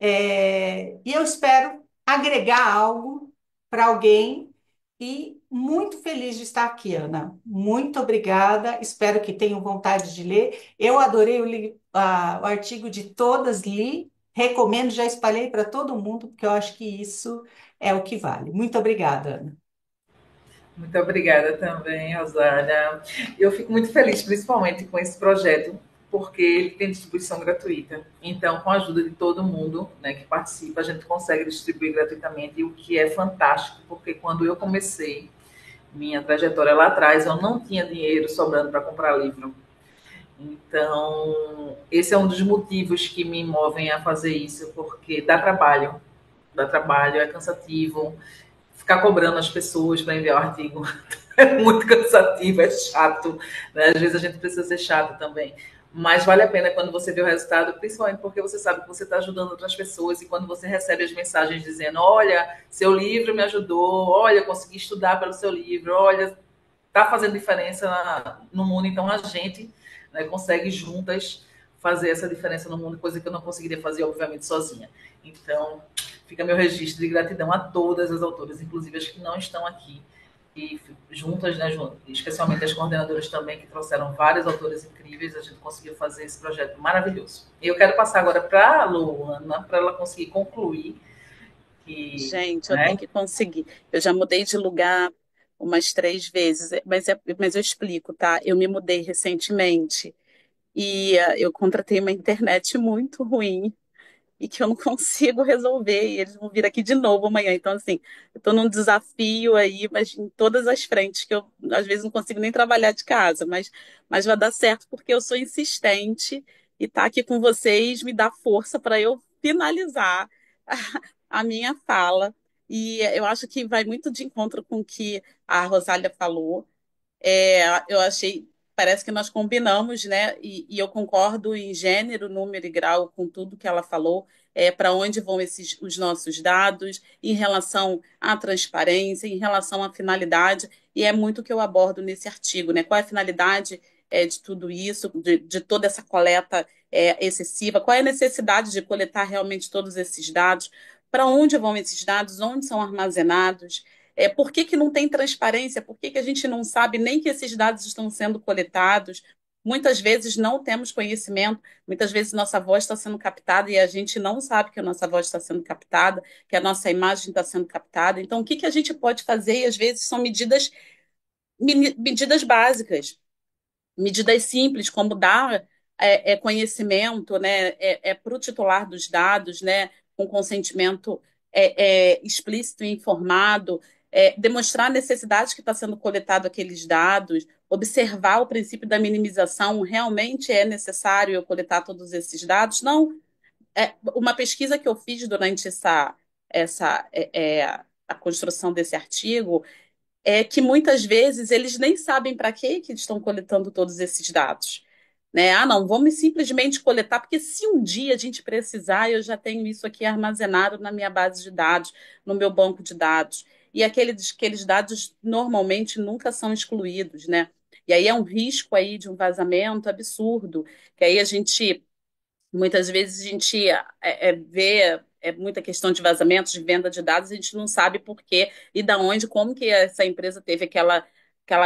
e eu espero agregar algo para alguém e muito feliz de estar aqui, Ana. Muito obrigada. Espero que tenham vontade de ler. Eu adorei o artigo de todas, li, recomendo, já espalhei para todo mundo, porque eu acho que isso é o que vale. Muito obrigada, Ana. Muito obrigada também, Rosália. Eu fico muito feliz, principalmente com esse projeto, porque ele tem distribuição gratuita. Então, com a ajuda de todo mundo, né, que participa, a gente consegue distribuir gratuitamente, o que é fantástico, porque quando eu comecei minha trajetória lá atrás, eu não tinha dinheiro sobrando para comprar livro. Então, esse é um dos motivos que me movem a fazer isso, porque dá trabalho, é cansativo. Ficar cobrando as pessoas para enviar o artigo é muito cansativo, é chato, né? Às vezes a gente precisa ser chato também. Mas vale a pena quando você vê o resultado, principalmente porque você sabe que você está ajudando outras pessoas e quando você recebe as mensagens dizendo: olha, seu livro me ajudou, olha, eu consegui estudar pelo seu livro, olha, está fazendo diferença no mundo, então a gente, né, consegue juntas fazer essa diferença no mundo, coisa que eu não conseguiria fazer, obviamente, sozinha. Então, fica meu registro de gratidão a todas as autoras, inclusive as que não estão aqui, e juntas, né, especialmente as coordenadoras também, que trouxeram vários autores incríveis, a gente conseguiu fazer esse projeto maravilhoso. E eu quero passar agora para a Luana, para ela conseguir concluir. Gente, eu Né? tenho que conseguir. Eu já mudei de lugar umas 3 vezes, mas eu explico, tá? Eu me mudei recentemente e eu contratei uma internet muito ruim e que eu não consigo resolver, e eles vão vir aqui de novo amanhã. Então, assim, eu estou num desafio aí, mas em todas as frentes, que eu às vezes não consigo nem trabalhar de casa, mas vai dar certo porque eu sou insistente e estar aqui com vocês me dá força para eu finalizar a minha fala. E eu acho que vai muito de encontro com o que a Rosália falou. Eu achei, parece que nós combinamos, né? E eu concordo em gênero, número e grau com tudo que ela falou. Para onde vão os nossos dados, em relação à transparência, em relação à finalidade, e é muito o que eu abordo nesse artigo, né? Qual é a finalidade de tudo isso, de toda essa coleta excessiva, qual é a necessidade de coletar realmente todos esses dados, para onde vão esses dados, onde são armazenados. Por que que não tem transparência? Por que que a gente não sabe nem que esses dados estão sendo coletados? Muitas vezes não temos conhecimento, muitas vezes nossa voz está sendo captada e a gente não sabe que a nossa voz está sendo captada, que a nossa imagem está sendo captada. Então, o que que a gente pode fazer? E às vezes são medidas básicas, medidas simples, como dar conhecimento, né, para o titular dos dados, né, com consentimento explícito e informado, demonstrar a necessidade que está sendo coletado aqueles dados, observar o princípio da minimização, realmente é necessário eu coletar todos esses dados? Não, uma pesquisa que eu fiz durante a construção desse artigo é que muitas vezes eles nem sabem para que estão coletando todos esses dados. Né? Ah, não, vamos simplesmente coletar, porque se um dia a gente precisar, eu já tenho isso aqui armazenado na minha base de dados, no meu banco de dados. E aqueles dados normalmente nunca são excluídos, né? E aí é um risco aí de um vazamento absurdo, que aí a gente muitas vezes a gente vê muita questão de vazamentos, de venda de dados, a gente não sabe por quê e da onde, como que essa empresa teve aquela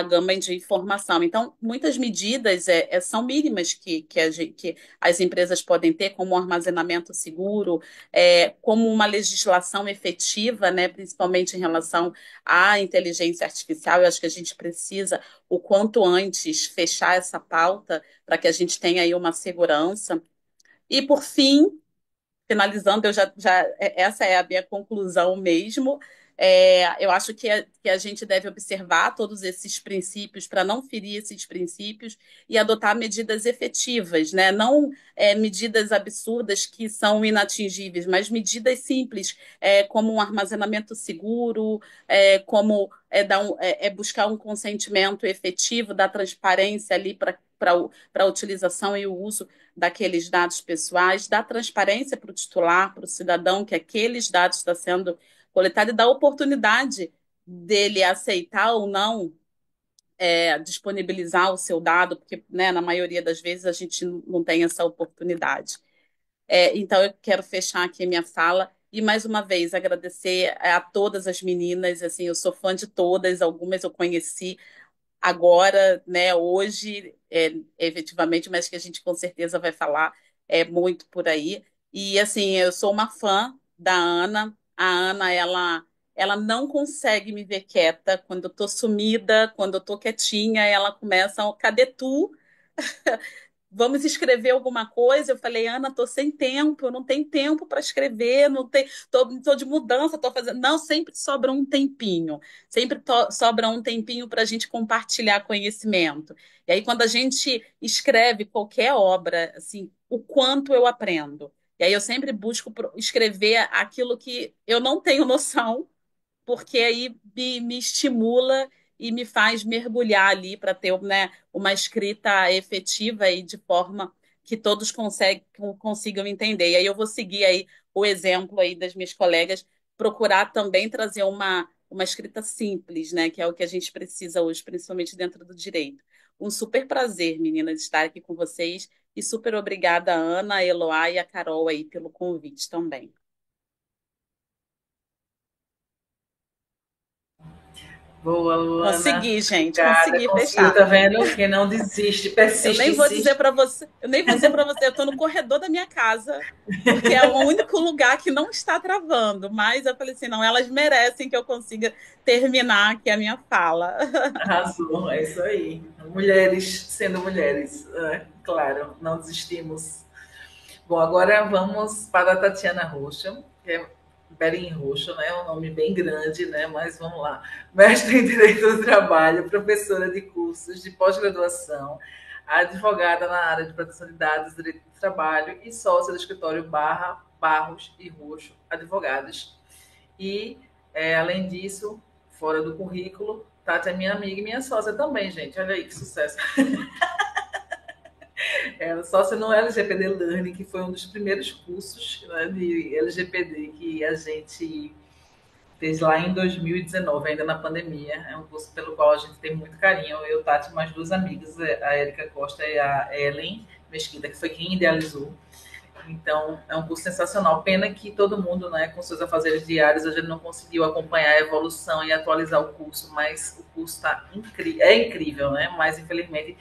gama de informação. Então, muitas medidas são mínimas que as empresas podem ter, como um armazenamento seguro, como uma legislação efetiva, né, principalmente em relação à inteligência artificial. Eu acho que a gente precisa, o quanto antes, fechar essa pauta para que a gente tenha aí uma segurança. E por fim, finalizando, essa é a minha conclusão mesmo. Eu acho que a gente deve observar todos esses princípios para não ferir esses princípios e adotar medidas efetivas, né? Não medidas absurdas que são inatingíveis, mas medidas simples, como um armazenamento seguro, buscar um consentimento efetivo, dar transparência ali para a utilização e o uso daqueles dados pessoais, dá transparência para o titular, para o cidadão, que aqueles dados estão sendo coletados e dá oportunidade dele aceitar ou não disponibilizar o seu dado, porque né, na maioria das vezes a gente não tem essa oportunidade. Então, eu quero fechar aqui a minha fala e, mais uma vez, agradecer a todas as meninas. Assim, eu sou fã de todas, algumas eu conheci agora, né, hoje, efetivamente, mas que a gente com certeza vai falar muito por aí. E assim, eu sou uma fã da Ana. A Ana, ela não consegue me ver quieta. Quando eu tô sumida, quando eu tô quietinha, ela começa, cadê tu? Vamos escrever alguma coisa. Eu falei, Ana, tô sem tempo, eu não tenho tempo para escrever, não tem, tô de mudança, tô fazendo. Não, sempre sobra um tempinho, sempre sobra um tempinho para a gente compartilhar conhecimento. E aí, quando a gente escreve qualquer obra, assim, o quanto eu aprendo. E aí eu sempre busco escrever aquilo que eu não tenho noção porque aí me estimula e me faz mergulhar ali para ter, né, uma escrita efetiva e de forma que todos consigam entender. E aí eu vou seguir aí o exemplo aí das minhas colegas, procurar também trazer uma escrita simples, né, que é o que a gente precisa hoje, principalmente dentro do direito. Um super prazer, menina, de estar aqui com vocês e super obrigada, Ana, a Eloá e a Carol aí pelo convite também. Boa, Luana. Consegui, gente, Obrigada. consegui Conseguiu, fechar. tá vendo? Que não desiste, Eu persiste, nem vou dizer insiste. para você, eu nem vou dizer para você, eu estou no corredor da minha casa, porque é o único lugar que não está travando. Mas eu falei assim, não, elas merecem que eu consiga terminar aqui a minha fala. Arrasou, é isso aí. Mulheres sendo mulheres, claro, não desistimos. Bom, agora vamos para a Tatiana Rocha, que é Berim Roxo, né? Um nome bem grande, né? Mas vamos lá. Mestre em Direito do Trabalho, professora de cursos de pós-graduação, advogada na área de proteção de dados, direito do trabalho e sócia do escritório Barra, Barros e Roxo Advogados. E, além disso, fora do currículo, Tati é minha amiga e minha sócia também, gente. Olha aí que sucesso. Sócia no LGPD Learning, que foi um dos primeiros cursos, né, de LGPD que a gente fez lá em 2019, ainda na pandemia. É um curso pelo qual a gente tem muito carinho. Eu, Tati, mais duas amigas, a Erika Costa e a Ellen Mesquita, que foi quem idealizou. Então, é um curso sensacional. Pena que todo mundo, né, com seus afazeres diários, a gente não conseguiu acompanhar a evolução e atualizar o curso, mas o curso é incrível, né? Mas, infelizmente,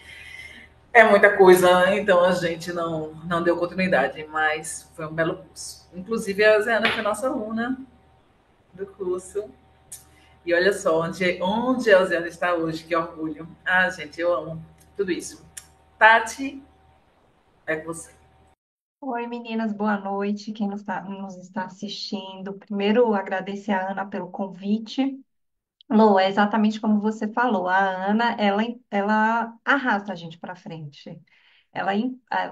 é muita coisa, então a gente não deu continuidade, mas foi um belo curso. Inclusive, a Zeana foi nossa aluna do curso. E olha só onde a Zeana está hoje, que orgulho. Ah, gente, eu amo tudo isso. Tati, é com você. Oi, meninas, boa noite. Quem nos está assistindo. Primeiro, agradecer a Ana pelo convite. Lô, é exatamente como você falou. A Ana, ela arrasta a gente para frente.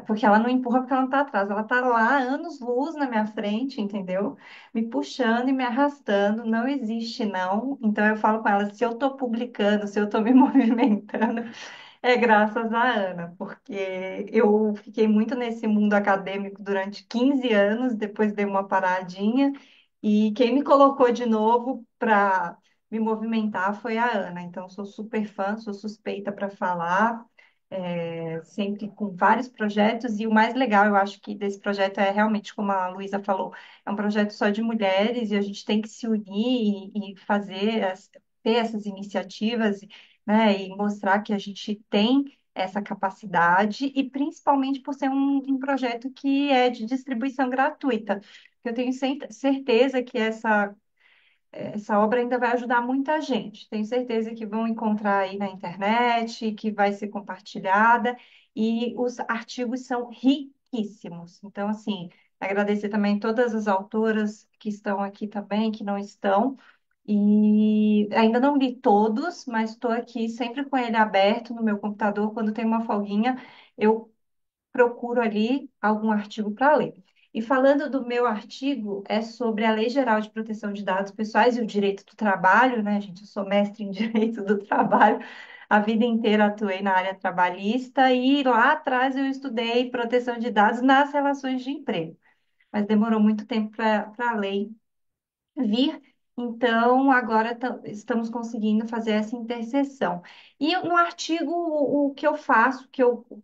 Porque ela não empurra porque ela não está atrás, ela está lá anos-luz na minha frente, entendeu? Me puxando e me arrastando, não existe não. Então eu falo com ela, se eu estou publicando, se eu estou me movimentando, é graças à Ana, porque eu fiquei muito nesse mundo acadêmico durante 15 anos, depois dei uma paradinha, e quem me colocou de novo para me movimentar foi a Ana. Então, sou super fã, sou suspeita para falar, sempre com vários projetos, e o mais legal, eu acho que desse projeto é realmente, como a Luísa falou, é um projeto só de mulheres, e a gente tem que se unir e fazer, ter essas iniciativas, né, e mostrar que a gente tem essa capacidade, e principalmente por ser um projeto que é de distribuição gratuita. Eu tenho certeza que essa obra ainda vai ajudar muita gente. Tenho certeza que vão encontrar aí na internet, que vai ser compartilhada, e os artigos são riquíssimos. Então, assim, agradecer também todas as autoras que estão aqui também, que não estão. E ainda não li todos, mas estou aqui sempre com ele aberto no meu computador. Quando tem uma folguinha, eu procuro ali algum artigo para ler. E falando do meu artigo, é sobre a Lei Geral de Proteção de Dados Pessoais e o Direito do Trabalho, né, gente? Eu sou mestre em Direito do Trabalho, a vida inteira atuei na área trabalhista e lá atrás eu estudei proteção de dados nas relações de emprego. Mas demorou muito tempo para a lei vir. Então, agora estamos conseguindo fazer essa interseção. E no artigo, o que eu faço,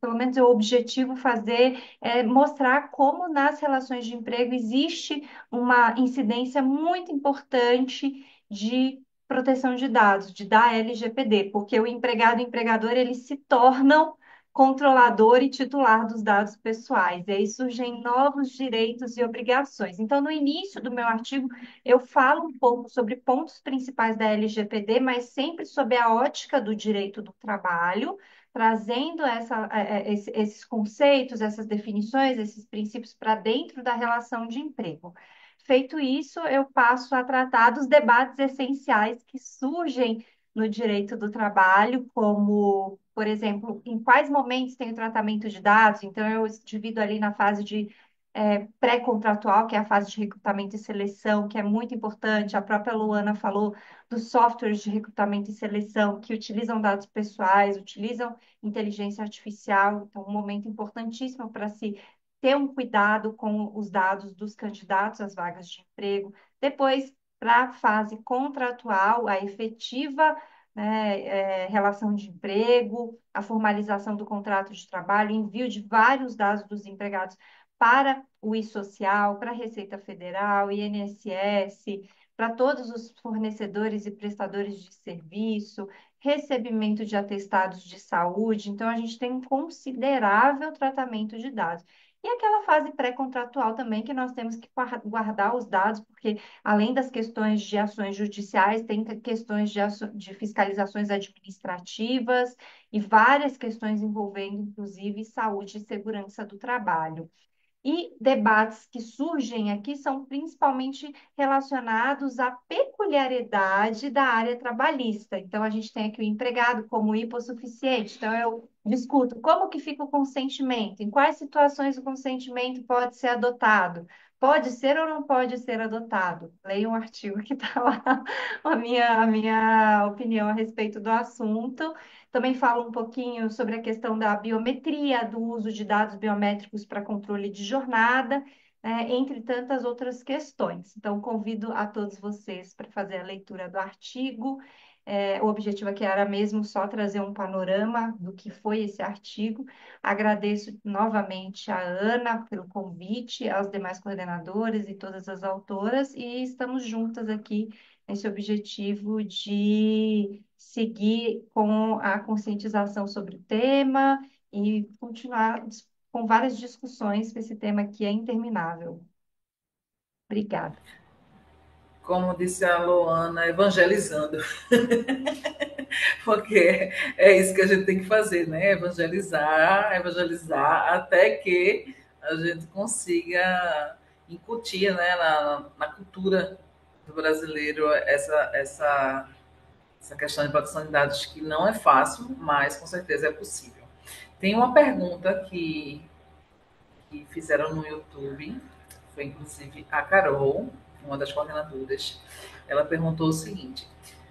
pelo menos eu objetivo fazer, é mostrar como nas relações de emprego existe uma incidência muito importante de proteção de dados, da LGPD, porque o empregado e o empregador, eles se tornam controlador e titular dos dados pessoais. E aí surgem novos direitos e obrigações. Então, no início do meu artigo, eu falo um pouco sobre pontos principais da LGPD, mas sempre sob a ótica do direito do trabalho, trazendo esses conceitos, essas definições, esses princípios para dentro da relação de emprego. Feito isso, eu passo a tratar dos debates essenciais que surgem no direito do trabalho, como, por exemplo, em quais momentos tem o tratamento de dados. Então, eu divido ali na fase de pré-contratual, que é a fase de recrutamento e seleção, que é muito importante. A própria Luana falou dos softwares de recrutamento e seleção que utilizam dados pessoais, utilizam inteligência artificial. Então, um momento importantíssimo para se ter um cuidado com os dados dos candidatos às vagas de emprego. Depois, para a fase contratual, a efetiva, né, relação de emprego, a formalização do contrato de trabalho, envio de vários dados dos empregados para o e-social, para a Receita Federal, INSS, para todos os fornecedores e prestadores de serviço, recebimento de atestados de saúde. Então, a gente tem um considerável tratamento de dados. E aquela fase pré-contratual também, que nós temos que guardar os dados, porque além das questões de ações judiciais, tem questões de fiscalizações administrativas e várias questões envolvendo, inclusive, saúde e segurança do trabalho. E debates que surgem aqui são principalmente relacionados à peculiaridade da área trabalhista. Então, a gente tem aqui o empregado como hipossuficiente. Então, eu discuto como que fica o consentimento, em quais situações o consentimento pode ser adotado. Pode ser ou não pode ser adotado? Leia um artigo que está lá, a minha opinião a respeito do assunto. Também falo um pouquinho sobre a questão da biometria, do uso de dados biométricos para controle de jornada, entre tantas outras questões. Então, convido a todos vocês para fazer a leitura do artigo. O objetivo aqui era mesmo só trazer um panorama do que foi esse artigo. Agradeço novamente a Ana pelo convite, aos demais coordenadores e todas as autoras, e estamos juntas aqui nesse objetivo de seguir com a conscientização sobre o tema e continuar com várias discussões, que esse tema aqui é interminável. Obrigada. Como disse a Loana, evangelizando. Porque é isso que a gente tem que fazer, né? Evangelizar, evangelizar, até que a gente consiga incutir, né, na cultura do brasileiro essa questão de proteção de dados, que não é fácil, mas com certeza é possível. Tem uma pergunta que fizeram no YouTube, foi inclusive a Carol, uma das coordenadoras. Ela perguntou o seguinte: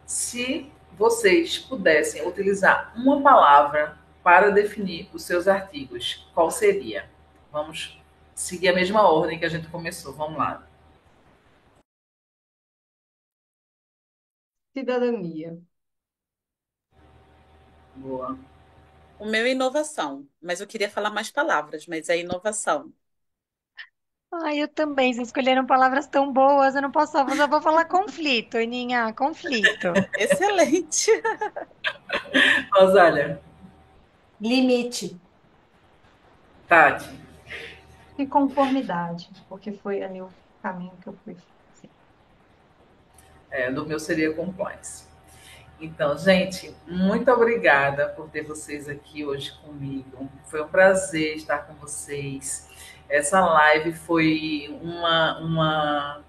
se vocês pudessem utilizar uma palavra para definir os seus artigos, qual seria? Vamos seguir a mesma ordem que a gente começou. Vamos lá. Cidadania. Boa. O meu é inovação, mas eu queria falar mais palavras, mas é inovação. Ai, eu também. Vocês escolheram palavras tão boas, eu não posso só, eu vou falar conflito, Aninha, conflito. Excelente. Rosália, Limite. Tati, E conformidade, porque foi ali o caminho que eu fui fazer. do meu seria compliance. Então, gente, muito obrigada por ter vocês aqui hoje comigo. Foi um prazer estar com vocês. Essa live foi uma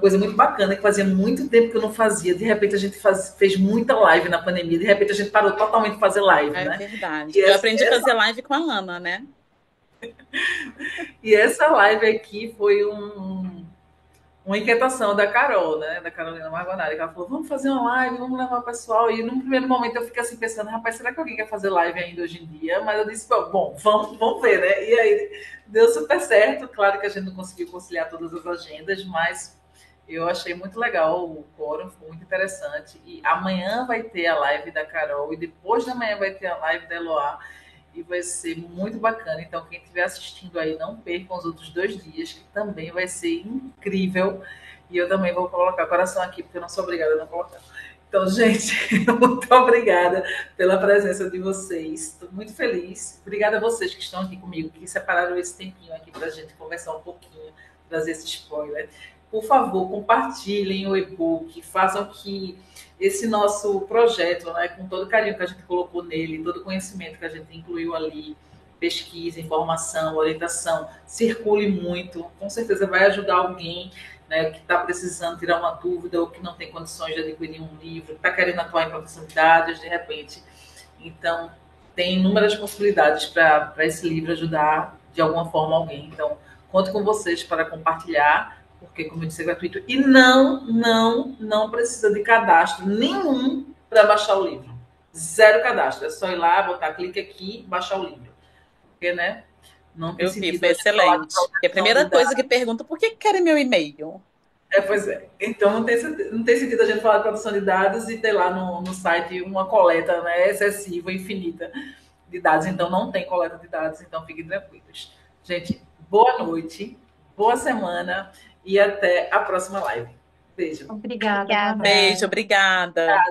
coisa muito bacana, que fazia muito tempo que eu não fazia. De repente, a gente fez muita live na pandemia. De repente, a gente parou totalmente de fazer live, É né? verdade. E Eu essa, aprendi a fazer live com a Ana, né? e essa live aqui foi uma inquietação da Carol, né? Da Carolina Margonari, que ela falou: vamos fazer uma live, vamos levar o pessoal. E num primeiro momento eu fiquei assim pensando: rapaz, será que alguém quer fazer live ainda hoje em dia? Mas eu disse: bom, vamos ver, né? E aí deu super certo. Claro que a gente não conseguiu conciliar todas as agendas, mas eu achei muito legal o quórum, foi muito interessante. E amanhã vai ter a live da Carol, e depois da manhã vai ter a live da Eloá, e vai ser muito bacana. Então, quem estiver assistindo aí, não percam os outros 2 dias, que também vai ser incrível. E eu também vou colocar coração aqui, porque eu não sou obrigada a não colocar. Então, gente, muito obrigada pela presença de vocês. Estou muito feliz. Obrigada a vocês que estão aqui comigo, que separaram esse tempinho aqui para a gente conversar um pouquinho, trazer esse spoiler. Por favor, compartilhem o e-book, façam que esse nosso projeto, né, com todo o carinho que a gente colocou nele, todo o conhecimento que a gente incluiu ali, pesquisa, informação, orientação, circule muito. Com certeza vai ajudar alguém, né, que está precisando tirar uma dúvida ou que não tem condições de adquirir um livro, que está querendo atuar em proteção de dados, de repente. Então, tem inúmeras possibilidades para esse livro ajudar de alguma forma alguém. Então, conto com vocês para compartilhar, porque, como eu disse, é gratuito. E não precisa de cadastro nenhum para baixar o livro. Zero cadastro. É só ir lá, botar clique aqui, baixar o livro. Porque, né? Não tem Eu vi, sentido foi a gente falar de excelente. E a proteção de primeira coisa que dados. pergunta, por que querem meu e-mail? Pois é. Então, não tem sentido a gente falar de proteção de dados e ter lá no site uma coleta, né, excessiva, infinita de dados. Então, não tem coleta de dados. Então, fiquem tranquilos. Gente, boa noite, boa semana e até a próxima live. Beijo. Obrigada, boa Obrigada. noite. Beijo, obrigada.